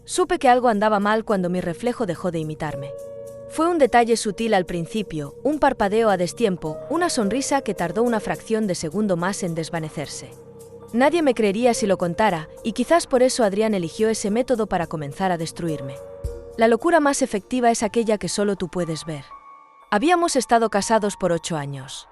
Supe que algo andaba mal cuando mi reflejo dejó de imitarme. Fue un detalle sutil al principio, un parpadeo a destiempo, una sonrisa que tardó una fracción de segundo más en desvanecerse. Nadie me creería si lo contara, y quizás por eso Adrián eligió ese método para comenzar a destruirme. La locura más efectiva es aquella que solo tú puedes ver. Habíamos estado casados por 8 años.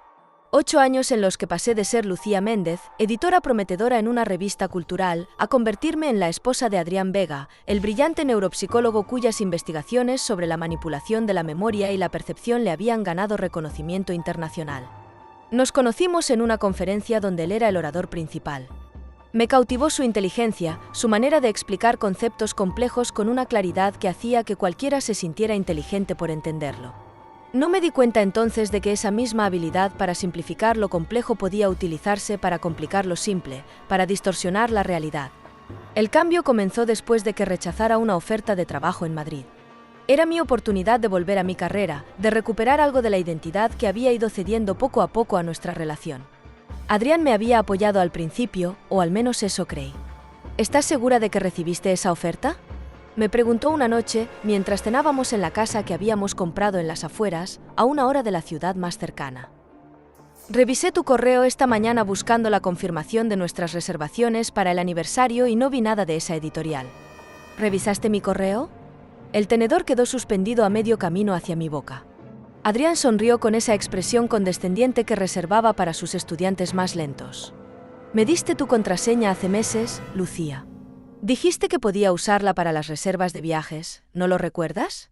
8 años en los que pasé de ser Lucía Méndez, editora prometedora en una revista cultural, a convertirme en la esposa de Adrián Vega, el brillante neuropsicólogo cuyas investigaciones sobre la manipulación de la memoria y la percepción le habían ganado reconocimiento internacional. Nos conocimos en una conferencia donde él era el orador principal. Me cautivó su inteligencia, su manera de explicar conceptos complejos con una claridad que hacía que cualquiera se sintiera inteligente por entenderlo. No me di cuenta entonces de que esa misma habilidad para simplificar lo complejo podía utilizarse para complicar lo simple, para distorsionar la realidad. El cambio comenzó después de que rechazara una oferta de trabajo en Madrid. Era mi oportunidad de volver a mi carrera, de recuperar algo de la identidad que había ido cediendo poco a poco a nuestra relación. Adrián me había apoyado al principio, o al menos eso creí. ¿Estás segura de que recibiste esa oferta?, me preguntó una noche mientras cenábamos en la casa que habíamos comprado en las afueras, a 1 hora de la ciudad más cercana. Revisé tu correo esta mañana buscando la confirmación de nuestras reservaciones para el aniversario y no vi nada de esa editorial. ¿Revisaste mi correo? El tenedor quedó suspendido a medio camino hacia mi boca. Adrián sonrió con esa expresión condescendiente que reservaba para sus estudiantes más lentos. Me diste tu contraseña hace meses, Lucía. Dijiste que podía usarla para las reservas de viajes, ¿no lo recuerdas?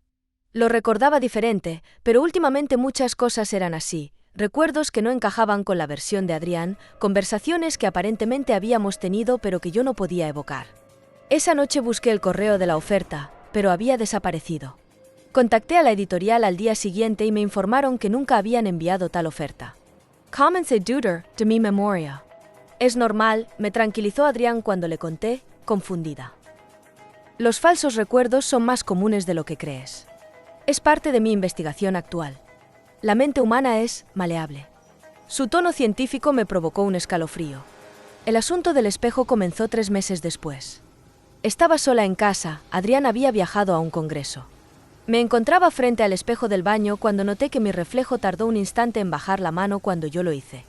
Lo recordaba diferente, pero últimamente muchas cosas eran así, recuerdos que no encajaban con la versión de Adrián, conversaciones que aparentemente habíamos tenido pero que yo no podía evocar. Esa noche busqué el correo de la oferta, pero había desaparecido. Contacté a la editorial al día siguiente y me informaron que nunca habían enviado tal oferta. Comencé a dudar de mi memoria. Es normal, me tranquilizó Adrián cuando le conté, confundida. Los falsos recuerdos son más comunes de lo que crees. Es parte de mi investigación actual. La mente humana es maleable. Su tono científico me provocó un escalofrío. El asunto del espejo comenzó 3 meses después. Estaba sola en casa, Adrián había viajado a un congreso. Me encontraba frente al espejo del baño cuando noté que mi reflejo tardó un instante en bajar la mano cuando yo lo hice.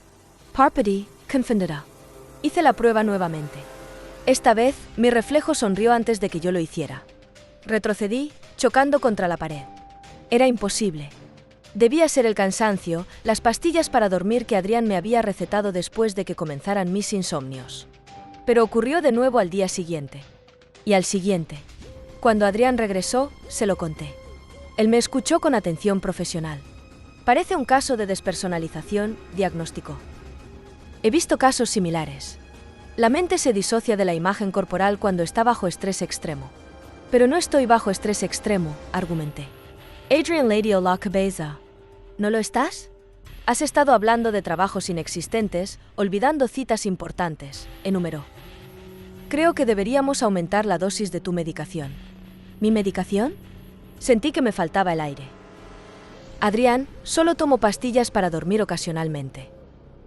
Parpadé, confundida. Hice la prueba nuevamente. Esta vez, mi reflejo sonrió antes de que yo lo hiciera. Retrocedí, chocando contra la pared. Era imposible. Debía ser el cansancio, las pastillas para dormir que Adrián me había recetado después de que comenzaran mis insomnios. Pero ocurrió de nuevo al día siguiente. Y al siguiente. Cuando Adrián regresó, se lo conté. Él me escuchó con atención profesional. Parece un caso de despersonalización, diagnosticó. He visto casos similares. La mente se disocia de la imagen corporal cuando está bajo estrés extremo. Pero no estoy bajo estrés extremo, argumenté. Adrián Lady la cabeza. ¿No lo estás? Has estado hablando de trabajos inexistentes, olvidando citas importantes, enumeró. Creo que deberíamos aumentar la dosis de tu medicación. ¿Mi medicación? Sentí que me faltaba el aire. Adrián, solo tomo pastillas para dormir ocasionalmente.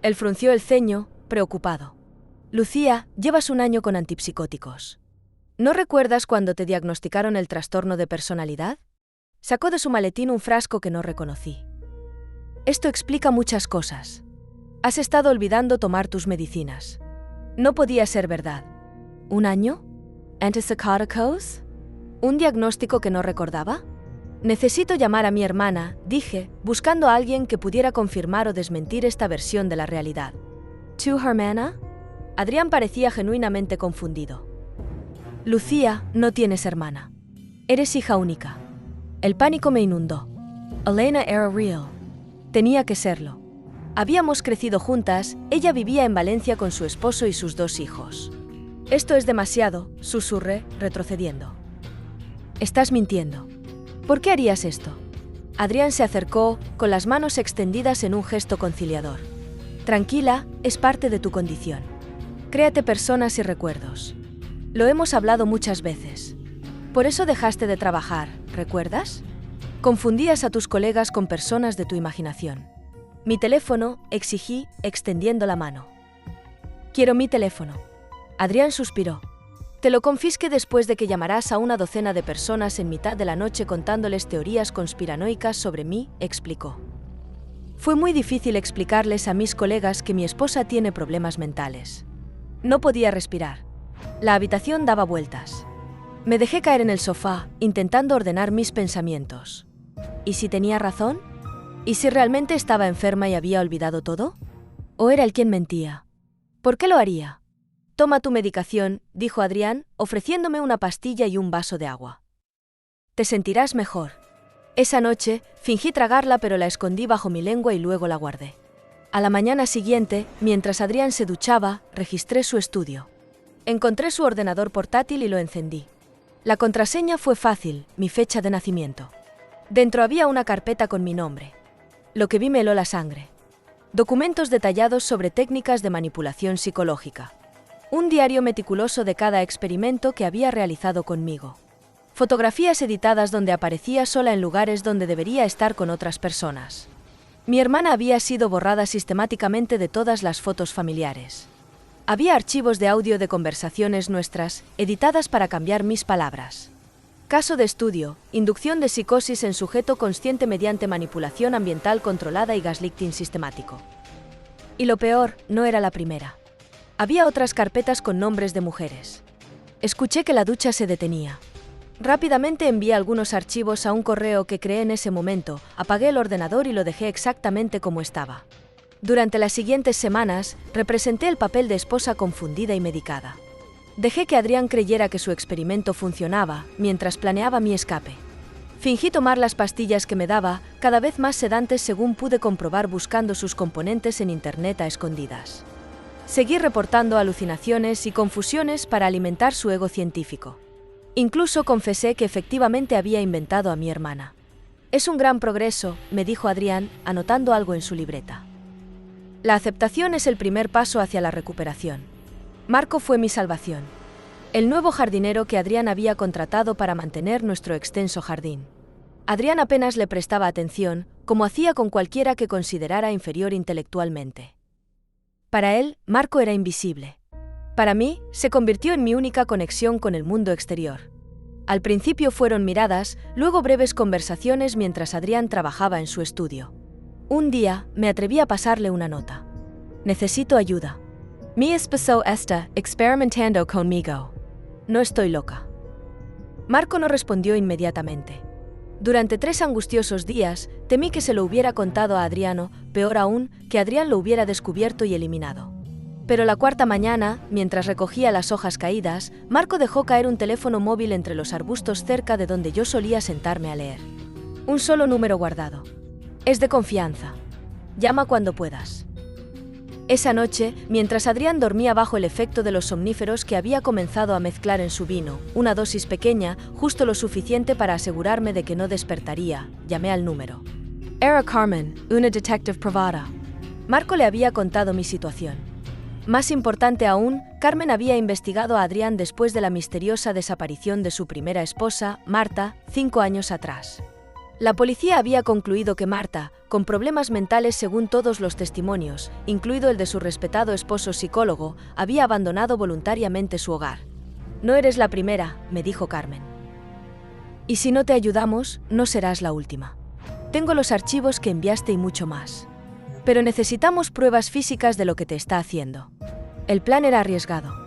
Él frunció el ceño, preocupado. Lucía, llevas 1 año con antipsicóticos. ¿No recuerdas cuando te diagnosticaron el trastorno de personalidad? Sacó de su maletín un frasco que no reconocí. Esto explica muchas cosas. Has estado olvidando tomar tus medicinas. No podía ser verdad. ¿1 año? ¿Antipsicóticos? ¿Un diagnóstico que no recordaba? Necesito llamar a mi hermana, dije, buscando a alguien que pudiera confirmar o desmentir esta versión de la realidad. ¿Tu hermana? Adrián parecía genuinamente confundido. Lucía, no tienes hermana. Eres hija única. El pánico me inundó. Elena era real. Tenía que serlo. Habíamos crecido juntas, ella vivía en Valencia con su esposo y sus 2 hijos. Esto es demasiado, susurré, retrocediendo. Estás mintiendo. ¿Por qué harías esto? Adrián se acercó, con las manos extendidas en un gesto conciliador. Tranquila, es parte de tu condición. Créate personas y recuerdos. Lo hemos hablado muchas veces. Por eso dejaste de trabajar, ¿recuerdas? Confundías a tus colegas con personas de tu imaginación. Mi teléfono, exigí, extendiendo la mano. Quiero mi teléfono. Adrián suspiró. Te lo confisqué después de que llamarás a una docena de personas en mitad de la noche contándoles teorías conspiranoicas sobre mí, explicó. Fue muy difícil explicarles a mis colegas que mi esposa tiene problemas mentales. No podía respirar. La habitación daba vueltas. Me dejé caer en el sofá, intentando ordenar mis pensamientos. ¿Y si tenía razón? ¿Y si realmente estaba enferma y había olvidado todo? ¿O era él quien mentía? ¿Por qué lo haría? Toma tu medicación, dijo Adrián, ofreciéndome una pastilla y un vaso de agua. Te sentirás mejor. Esa noche, fingí tragarla pero la escondí bajo mi lengua y luego la guardé. A la mañana siguiente, mientras Adrián se duchaba, registré su estudio. Encontré su ordenador portátil y lo encendí. La contraseña fue fácil, mi fecha de nacimiento. Dentro había una carpeta con mi nombre. Lo que vi me heló la sangre. Documentos detallados sobre técnicas de manipulación psicológica. Un diario meticuloso de cada experimento que había realizado conmigo. Fotografías editadas donde aparecía sola en lugares donde debería estar con otras personas. Mi hermana había sido borrada sistemáticamente de todas las fotos familiares. Había archivos de audio de conversaciones nuestras, editadas para cambiar mis palabras. Caso de estudio, inducción de psicosis en sujeto consciente mediante manipulación ambiental controlada y gaslighting sistemático. Y lo peor, no era la primera. Había otras carpetas con nombres de mujeres. Escuché que la ducha se detenía. Rápidamente envié algunos archivos a un correo que creé en ese momento, apagué el ordenador y lo dejé exactamente como estaba. Durante las siguientes semanas, representé el papel de esposa confundida y medicada. Dejé que Adrián creyera que su experimento funcionaba, mientras planeaba mi escape. Fingí tomar las pastillas que me daba, cada vez más sedantes según pude comprobar buscando sus componentes en internet a escondidas. Seguí reportando alucinaciones y confusiones para alimentar su ego científico. Incluso confesé que efectivamente había inventado a mi hermana. Es un gran progreso, me dijo Adrián, anotando algo en su libreta. La aceptación es el primer paso hacia la recuperación. Marco fue mi salvación. El nuevo jardinero que Adrián había contratado para mantener nuestro extenso jardín. Adrián apenas le prestaba atención, como hacía con cualquiera que considerara inferior intelectualmente. Para él, Marco era invisible. Para mí, se convirtió en mi única conexión con el mundo exterior. Al principio fueron miradas, luego breves conversaciones mientras Adrián trabajaba en su estudio. Un día, me atreví a pasarle una nota. Necesito ayuda. Mi esposo está experimentando conmigo. No estoy loca. Marco no respondió inmediatamente. Durante 3 angustiosos días, temí que se lo hubiera contado a Adriano, peor aún, que Adrián lo hubiera descubierto y eliminado. Pero la 4ª mañana, mientras recogía las hojas caídas, Marco dejó caer un teléfono móvil entre los arbustos cerca de donde yo solía sentarme a leer. Un solo número guardado. Es de confianza. Llama cuando puedas. Esa noche, mientras Adrián dormía bajo el efecto de los somníferos que había comenzado a mezclar en su vino, una dosis pequeña, justo lo suficiente para asegurarme de que no despertaría, llamé al número. Era Carmen, una detective privada. Marco le había contado mi situación. Más importante aún, Carmen había investigado a Adrián después de la misteriosa desaparición de su primera esposa, Marta, 5 años atrás. La policía había concluido que Marta, con problemas mentales según todos los testimonios, incluido el de su respetado esposo psicólogo, había abandonado voluntariamente su hogar. No eres la primera, me dijo Carmen. Y si no te ayudamos, no serás la última. Tengo los archivos que enviaste y mucho más. Pero necesitamos pruebas físicas de lo que te está haciendo. El plan era arriesgado.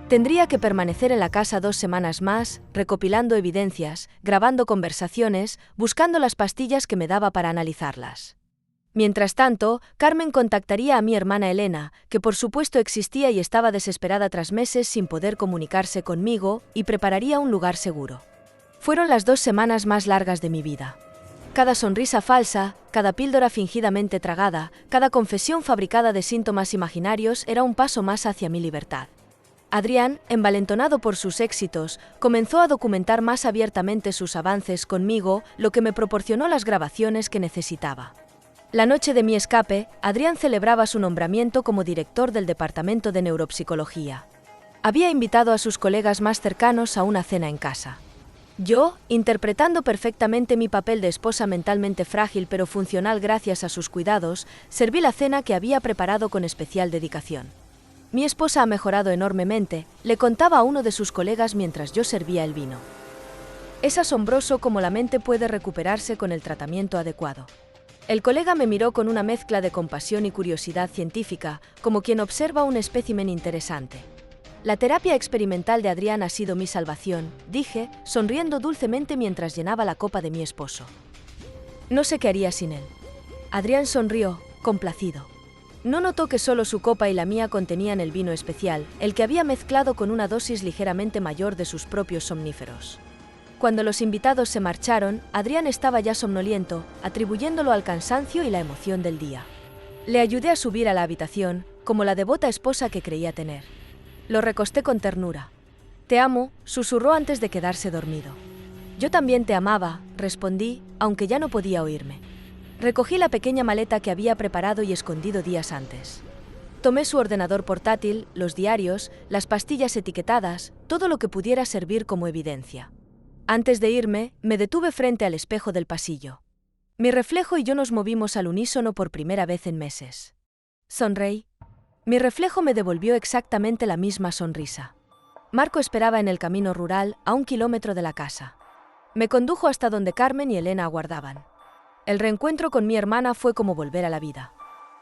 Tendría que permanecer en la casa 2 semanas más, recopilando evidencias, grabando conversaciones, buscando las pastillas que me daba para analizarlas. Mientras tanto, Carmen contactaría a mi hermana Elena, que por supuesto existía y estaba desesperada tras meses sin poder comunicarse conmigo, y prepararía un lugar seguro. Fueron las 2 semanas más largas de mi vida. Cada sonrisa falsa, cada píldora fingidamente tragada, cada confesión fabricada de síntomas imaginarios era un paso más hacia mi libertad. Adrián, envalentonado por sus éxitos, comenzó a documentar más abiertamente sus avances conmigo, lo que me proporcionó las grabaciones que necesitaba. La noche de mi escape, Adrián celebraba su nombramiento como director del Departamento de Neuropsicología. Había invitado a sus colegas más cercanos a una cena en casa. Yo, interpretando perfectamente mi papel de esposa mentalmente frágil pero funcional gracias a sus cuidados, serví la cena que había preparado con especial dedicación. Mi esposa ha mejorado enormemente, le contaba a uno de sus colegas mientras yo servía el vino. Es asombroso cómo la mente puede recuperarse con el tratamiento adecuado. El colega me miró con una mezcla de compasión y curiosidad científica, como quien observa un espécimen interesante. La terapia experimental de Adrián ha sido mi salvación, dije, sonriendo dulcemente mientras llenaba la copa de mi esposo. No sé qué haría sin él. Adrián sonrió, complacido. No notó que solo su copa y la mía contenían el vino especial, el que había mezclado con una dosis ligeramente mayor de sus propios somníferos. Cuando los invitados se marcharon, Adrián estaba ya somnoliento, atribuyéndolo al cansancio y la emoción del día. Le ayudé a subir a la habitación, como la devota esposa que creía tener. Lo recosté con ternura. «Te amo», susurró antes de quedarse dormido. «Yo también te amaba», respondí, aunque ya no podía oírme. Recogí la pequeña maleta que había preparado y escondido días antes. Tomé su ordenador portátil, los diarios, las pastillas etiquetadas, todo lo que pudiera servir como evidencia. Antes de irme, me detuve frente al espejo del pasillo. Mi reflejo y yo nos movimos al unísono por primera vez en meses. Sonreí. Mi reflejo me devolvió exactamente la misma sonrisa. Marco esperaba en el camino rural, a 1 kilómetro de la casa. Me condujo hasta donde Carmen y Elena aguardaban. El reencuentro con mi hermana fue como volver a la vida.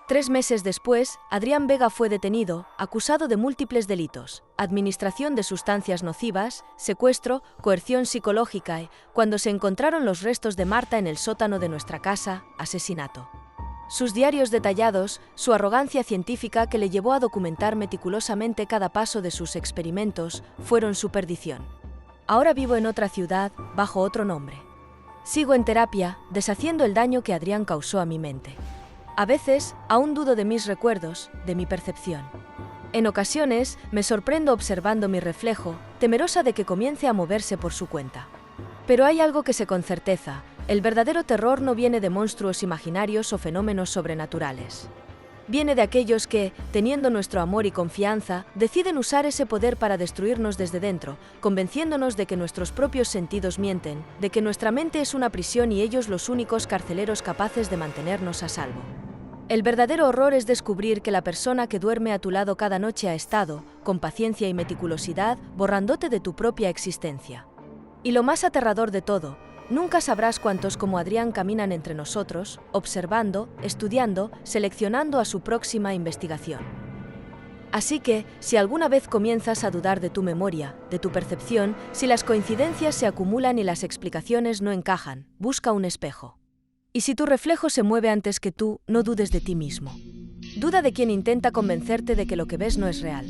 3 meses después, Adrián Vega fue detenido, acusado de múltiples delitos: administración de sustancias nocivas, secuestro, coerción psicológica y, cuando se encontraron los restos de Marta en el sótano de nuestra casa, asesinato. Sus diarios detallados, su arrogancia científica que le llevó a documentar meticulosamente cada paso de sus experimentos, fueron su perdición. Ahora vivo en otra ciudad, bajo otro nombre. Sigo en terapia, deshaciendo el daño que Adrián causó a mi mente. A veces, aún dudo de mis recuerdos, de mi percepción. En ocasiones, me sorprendo observando mi reflejo, temerosa de que comience a moverse por su cuenta. Pero hay algo que sé con certeza: el verdadero terror no viene de monstruos imaginarios o fenómenos sobrenaturales. Viene de aquellos que, teniendo nuestro amor y confianza, deciden usar ese poder para destruirnos desde dentro, convenciéndonos de que nuestros propios sentidos mienten, de que nuestra mente es una prisión y ellos los únicos carceleros capaces de mantenernos a salvo. El verdadero horror es descubrir que la persona que duerme a tu lado cada noche ha estado, con paciencia y meticulosidad, borrándote de tu propia existencia. Y lo más aterrador de todo: nunca sabrás cuántos como Adrián caminan entre nosotros, observando, estudiando, seleccionando a su próxima investigación. Así que, si alguna vez comienzas a dudar de tu memoria, de tu percepción, si las coincidencias se acumulan y las explicaciones no encajan, busca un espejo. Y si tu reflejo se mueve antes que tú, no dudes de ti mismo. Duda de quien intenta convencerte de que lo que ves no es real.